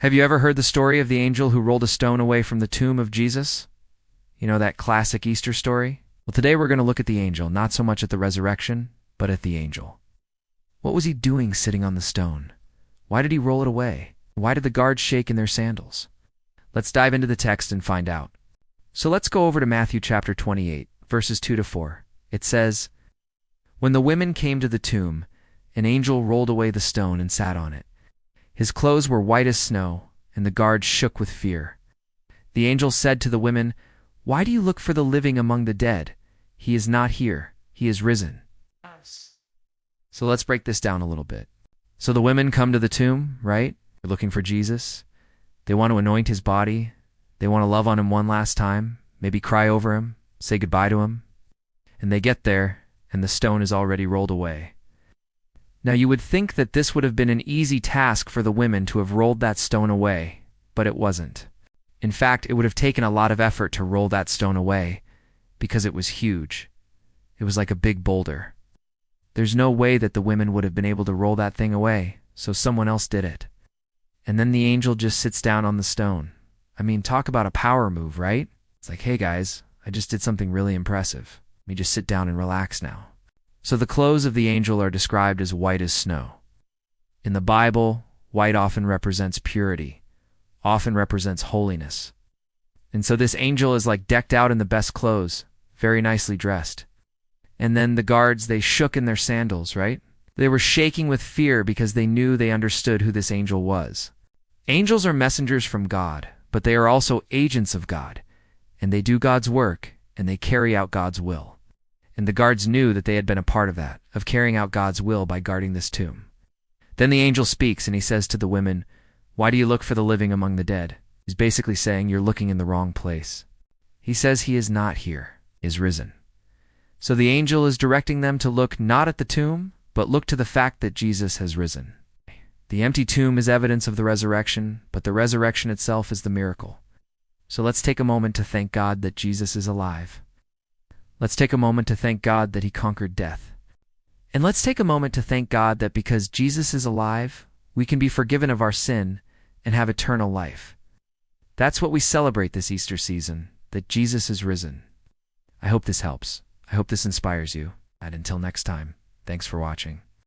Have you ever heard the story of the angel who rolled a stone away from the tomb of Jesus? You know, that classic Easter story? Well, today we're going to look at the angel, not so much at the resurrection, but at the angel. What was he doing sitting on the stone? Why did he roll it away? Why did the guards shake in their sandals? Let's dive into the text and find out. So let's go over to Matthew chapter 28, verses 2 to 4. It says, "When the women came to the tomb, an angel rolled away the stone and sat on it. His clothes were white as snow, and the guards shook with fear. The angel said to the women, 'Why do you look for the living among the dead? He is not here. He is risen.'" So let's break this down a little bit. So the women come to the tomb, right? They're looking for Jesus. They want to anoint his body. They want to love on him one last time, maybe cry over him, say goodbye to him. And they get there, and the stone is already rolled away. Now you would think that this would have been an easy task for the women to have rolled that stone away, but it wasn't. In fact, it would have taken a lot of effort to roll that stone away, because it was huge. It was like a big boulder. There's no way that the women would have been able to roll that thing away, so someone else did it. And then the angel just sits down on the stone. I mean, talk about a power move, right? It's like, hey guys, I just did something really impressive. Let me just sit down and relax now. So the clothes of the angel are described as white as snow. In the Bible, white often represents purity, often represents holiness. And so this angel is like decked out in the best clothes, very nicely dressed. And then the guards, they shook in their sandals, right? They were shaking with fear because they knew they understood who this angel was. Angels are messengers from God, but they are also agents of God, and they do God's work, and they carry out God's will. And the guards knew that they had been a part of that, of carrying out God's will by guarding this tomb. Then the angel speaks, and he says to the women, "Why do you look for the living among the dead?" He's basically saying, you're looking in the wrong place. He says he is not here, is risen. So the angel is directing them to look not at the tomb, but look to the fact that Jesus has risen. The empty tomb is evidence of the resurrection, but the resurrection itself is the miracle. So let's take a moment to thank God that Jesus is alive. Let's take a moment to thank God that he conquered death. And let's take a moment to thank God that because Jesus is alive, we can be forgiven of our sin and have eternal life. That's what we celebrate this Easter season, that Jesus is risen. I hope this helps. I hope this inspires you. And until next time, thanks for watching.